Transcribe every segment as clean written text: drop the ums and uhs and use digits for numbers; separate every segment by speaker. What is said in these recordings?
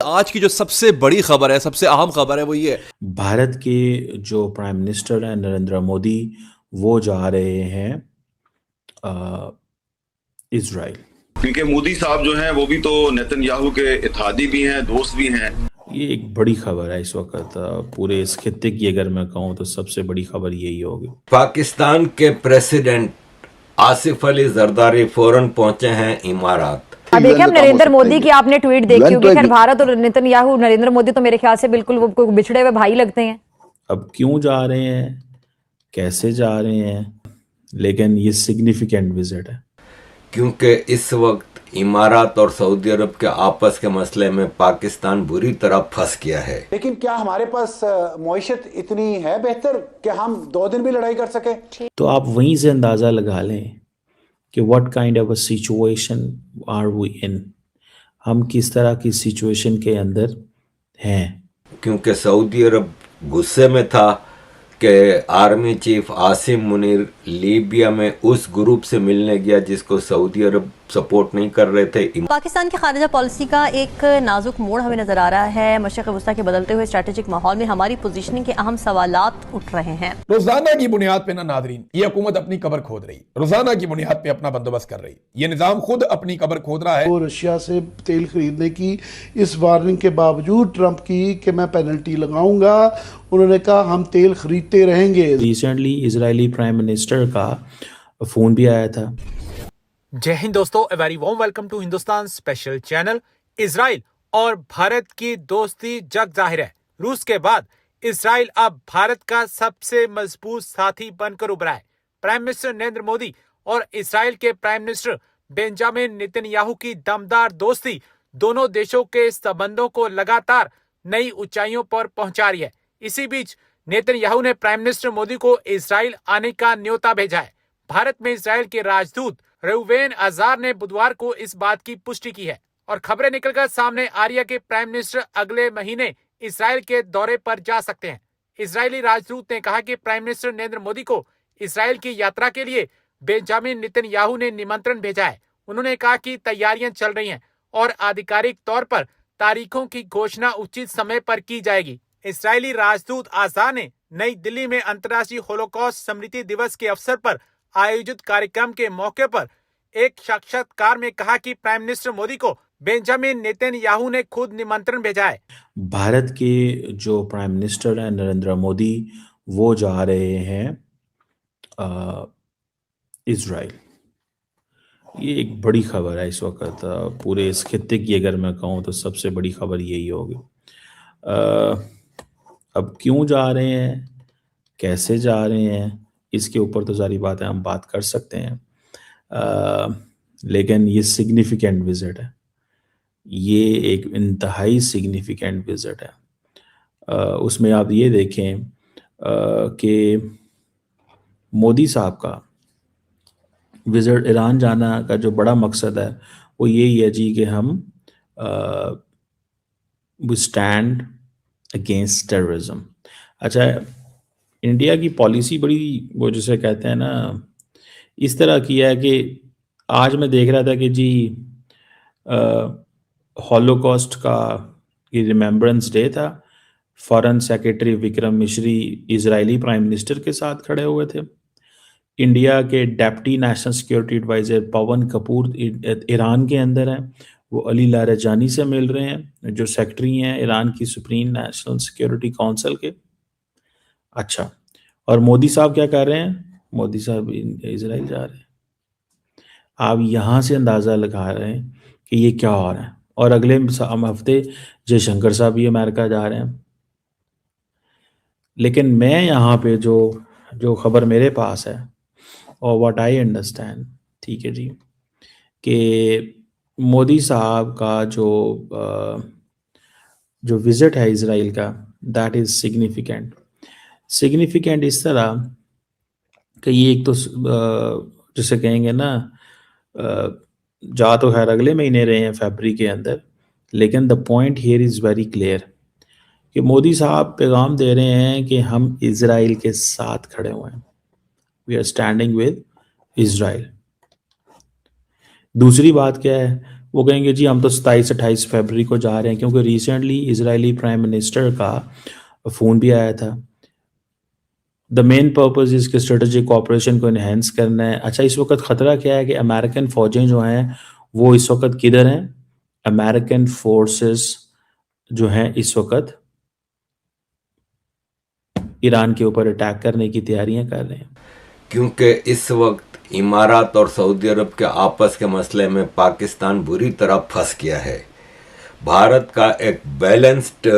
Speaker 1: आज की जो सबसे बड़ी खबर है, सबसे अहम खबर है वो ये है।
Speaker 2: भारत के जो प्राइम मिनिस्टर हैं नरेंद्र मोदी, वो जा रहे हैं इजराइल।
Speaker 3: क्योंकि मोदी साहब जो हैं वो भी तो नेतन्याहू के इत्तेहादी भी हैं, दोस्त भी हैं।
Speaker 2: ये एक बड़ी खबर है इस वक्त, पूरे इस खित्ते की अगर मैं कहूँ तो सबसे बड़ी खबर यही होगी।
Speaker 4: पाकिस्तान के प्रेसिडेंट आसिफ अली जरदारी फौरन पहुंचे हैं इमारात।
Speaker 5: अब देखिए, हम नरेंद्र मोदी की आपने ट्वीट देखी होगी। खैर, भारत और नेतन्याहू, नरेंद्र मोदी तो मेरे ख्याल से बिल्कुल वो कोई बिछड़े हुए भाई लगते हैं।
Speaker 2: अब क्यों जा रहे हैं, कैसे जा रहे हैं, लेकिन ये सिग्निफिकेंट विजिट है।
Speaker 4: क्योंकि इस वक्त इमारात और सऊदी अरब के आपस के मसले में पाकिस्तान बुरी तरह फंस गया है।
Speaker 6: लेकिन क्या हमारे पास मईशत इतनी है बेहतर कि हम 2 दिन भी लड़ाई कर सके?
Speaker 2: तो आप वहीं से अंदाज़ा लगा लें कि what kind of a situation are we in, हम किस तरह की सिचुएशन के अंदर हैं।
Speaker 4: क्योंकि सऊदी अरब गुस्से में था कि army chief Asim Munir Libya में उस ग्रुप से मिलने गया जिसको सऊदी अरब सपोर्ट नहीं कर रहे थे।
Speaker 7: पाकिस्तान की खारिजा पॉलिसी का एक नाजुक मोड़ हमें नजर आ रहा है। मशरिक़ वस्ता के बदलते हुए स्ट्रेटेजिक माहौल में हमारी पोजीशनिंग के अहम सवालात उठ रहे हैं।
Speaker 8: रोजाना की बुनियाद पे ना नादरीन, ये हुकूमत अपनी कब्र खोद रही, रोजाना की बुनियाद पे अपना बंदोबस्त कर रही। ये निजाम खुद अपनी कब्र खोद रहा है।
Speaker 9: वो रशिया से तेल खरीदने की इस वार्निंग के बावजूद ट्रंप की कि मैं पेनल्टी लगाऊंगा, उन्होंने कहा हम तेल खरीदते रहेंगे।
Speaker 2: रिसेंटली इजरायली प्राइम मिनिस्टर का फोन भी आया था।
Speaker 10: जय हिंद दोस्तों, a very warm welcome to Hindustan special channel. Israel और भारत की दोस्ती जग जाहिर है। रूस के बाद इजराइल अब भारत का सबसे मजबूत साथी बनकर उभरा है। प्राइम मिनिस्टर नरेंद्र मोदी और इजराइल के प्राइम मिनिस्टर बेंजामिन नेतन्याहू की दमदार दोस्ती दोनों देशों के संबंधों को लगातार नई ऊंचाइयों पर पहुंचा रही है। इसी बीच नेतन्याहू ने प्राइम मिनिस्टर मोदी को इजराइल आने का न्योता भेजा है। भारत में इजराइल के राजदूत रेउवेन अजार ने बुधवार को इस बात की पुष्टि की है और खबरें निकलकर सामने आ रही है कि प्राइम मिनिस्टर अगले महीने इजराइल के दौरे पर जा सकते हैं। इजरायली राजदूत ने कहा कि प्राइम मिनिस्टर नरेंद्र मोदी को इजराइल की यात्रा के लिए बेंजामिन नेतन्याहू ने निमंत्रण भेजा है। उन्होंने कहा कि तैयारियां चल रही हैं और आधिकारिक तौर पर तारीखों की घोषणा उचित समय पर की जाएगी। इजरायली राजदूत आजार ने नई दिल्ली में अंतर्राष्ट्रीय होलोकॉस्ट स्मृति दिवस के अवसर पर आयोजित कार्यक्रम के मौके पर एक साक्षात्कार में कहा कि प्राइम मिनिस्टर मोदी को बेंजामिन नेतन्याहू ने खुद निमंत्रण भेजा है।
Speaker 2: भारत के जो प्राइम मिनिस्टर हैं नरेंद्र मोदी, वो जा रहे हैं इजराइल। ये एक बड़ी खबर है इस वक्त, पूरे इस खित्ते की अगर मैं कहूँ तो सबसे बड़ी खबर यही होगी। अब क्यों जा रहे हैं, कैसे जा रहे हैं, इसके ऊपर तो सारी बातें हम बात कर सकते हैं, लेकिन ये सिग्निफिकेंट विजिट है। ये एक इंतहाई सिग्निफिकेंट विजिट है। उसमें आप ये देखें कि मोदी साहब का विजिट ईरान जाना का जो बड़ा मकसद है वो यही है जी कि हम स्टैंड अगेंस्ट टेररिज्म। अच्छा, इंडिया की पॉलिसी बड़ी, वो जिसे कहते हैं ना, इस तरह की है कि आज मैं देख रहा था कि जी हॉलोकॉस्ट का ये रिमेम्बरेंस डे था। फॉरेन सेक्रेटरी विक्रम मिश्री इजरायली प्राइम मिनिस्टर के साथ खड़े हुए थे। इंडिया के डेप्टी नेशनल सिक्योरिटी एडवाइज़र पवन कपूर ईरान के अंदर हैं, वो अली लारेजानी से मिल रहे हैं जो सेक्रेटरी हैं ईरान की सुप्रीम नेशनल सिक्योरिटी काउंसिल के। अच्छा, और मोदी साहब क्या कर रहे हैं? मोदी साहब इजराइल जा रहे हैं। आप यहाँ से अंदाज़ा लगा रहे हैं कि ये क्या हो रहा है। और अगले हफ्ते जयशंकर साहब भी अमेरिका जा रहे हैं। लेकिन मैं यहाँ पे जो खबर मेरे पास है और व्हाट आई अंडरस्टैंड, ठीक है जी, कि मोदी साहब का जो विज़िट है इजराइल का, दैट इज़ सिग्निफिकेंट इस तरह कि ये एक तो जिसे कहेंगे ना, जा तो खैर अगले महीने रहे हैं फरवरी के अंदर, लेकिन the point here is very clear कि मोदी साहब पैगाम दे रहे हैं कि हम इजराइल के साथ खड़े हुए हैं, we are standing with Israel. दूसरी बात क्या है, वो कहेंगे जी हम तो 27-28 फरवरी को जा रहे हैं, क्योंकि रिसेंटली इजरायली प्राइम मिनिस्टर का फ़ोन भी आया था। द मेन पर्पज़ इसके स्ट्रेटेजिक ऑपरेशन को इन्हेंस करना है। अच्छा, इस वक्त ख़तरा क्या है कि अमेरिकन फ़ौजें जो हैं वो इस वक्त किधर हैं? अमेरिकन फोर्सेस जो हैं इस वक्त ईरान के ऊपर अटैक करने की तैयारियां कर रहे हैं,
Speaker 4: क्योंकि इस वक्त इमारात और सऊदी अरब के आपस के मसले में पाकिस्तान बुरी तरह फंस गया है। भारत का एक बैलेंस्ड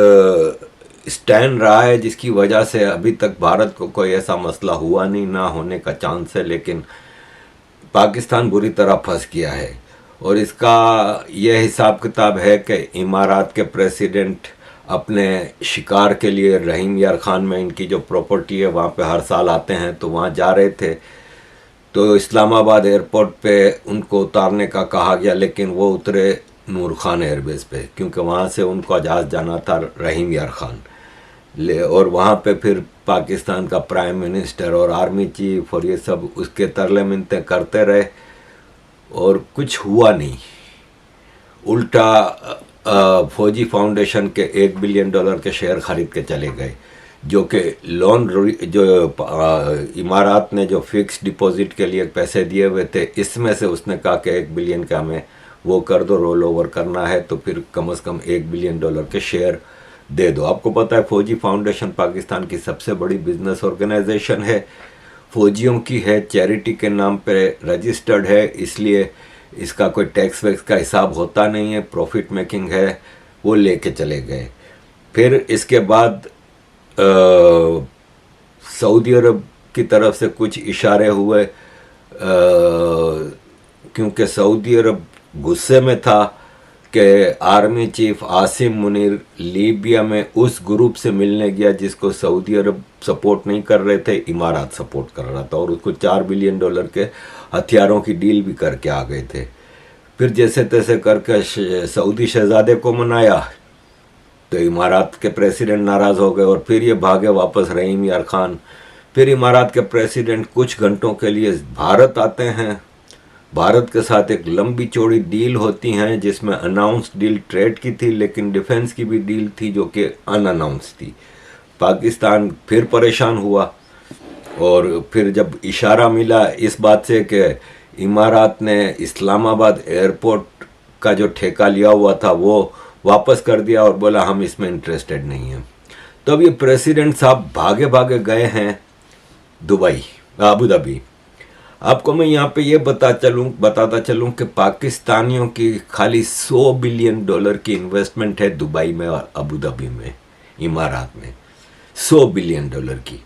Speaker 4: स्टैंड रहा है, जिसकी वजह से अभी तक भारत को कोई ऐसा मसला हुआ नहीं, ना होने का चांस है, लेकिन पाकिस्तान बुरी तरह फंस गया है। और इसका यह हिसाब किताब है कि इमारात के प्रेसिडेंट अपने शिकार के लिए रहीम यार खान में इनकी जो प्रॉपर्टी है वहाँ पे हर साल आते हैं, तो वहाँ जा रहे थे, तो इस्लामाबाद एयरपोर्ट पे उनको उतारने का कहा गया, लेकिन वो उतरे नूर खान एयरबेस पे, क्योंकि वहाँ से उनको जहाज़ जाना था रहीम यार खान और वहाँ पे फिर पाकिस्तान का प्राइम मिनिस्टर और आर्मी चीफ और ये सब उसके तरले मिन्नतें करते रहे और कुछ हुआ नहीं। उल्टा फौजी फाउंडेशन के $1 बिलियन के शेयर खरीद के चले गए, जो कि लोन जो इमारात ने जो फिक्स डिपॉजिट के लिए पैसे दिए हुए थे, इसमें से उसने कहा कि $1 बिलियन का हमें वो कर दो, रोल ओवर करना है, तो फिर कम से कम $1 बिलियन के शेयर दे दो। आपको पता है फौजी फाउंडेशन पाकिस्तान की सबसे बड़ी बिजनेस ऑर्गेनाइजेशन है, फौजियों की है, चैरिटी के नाम पे रजिस्टर्ड है, इसलिए इसका कोई टैक्स वैक्स का हिसाब होता नहीं है, प्रॉफिट मेकिंग है, वो लेके चले गए। फिर इसके बाद सऊदी अरब की तरफ से कुछ इशारे हुए, क्योंकि सऊदी अरब गुस्से में था कि army chief Asim Munir Libya में उस ग्रुप से मिलने गया जिसको सऊदी अरब सपोर्ट नहीं कर रहे थे, इमारात सपोर्ट कर रहा था, और उसको $4 बिलियन के हथियारों की डील भी करके आ गए थे। फिर जैसे तैसे करके सऊदी शहजादे को मनाया, तो इमारात के प्रेसिडेंट नाराज़ हो गए और फिर ये भागे वापस रहीम यार खान। फिर इमारात के प्रेसिडेंट कुछ घंटों के लिए भारत आते हैं, भारत के साथ एक लंबी चौड़ी डील होती हैं, जिसमें अनाउंस डील ट्रेड की थी, लेकिन डिफेंस की भी डील थी जो कि अनअनाउंस थी। पाकिस्तान फिर परेशान हुआ और फिर जब इशारा मिला इस बात से कि इमारात ने इस्लामाबाद एयरपोर्ट का जो ठेका लिया हुआ था वो वापस कर दिया और बोला हम इसमें इंटरेस्टेड नहीं हैं, तो अब ये प्रेसिडेंट साहब भागे भागे गए हैं दुबई, अबू धाबी। आपको मैं यहाँ पे ये बताता चलूँ कि पाकिस्तानियों की खाली $100 बिलियन की इन्वेस्टमेंट है दुबई में और अबू धाबी में, इमारात में $100 बिलियन की।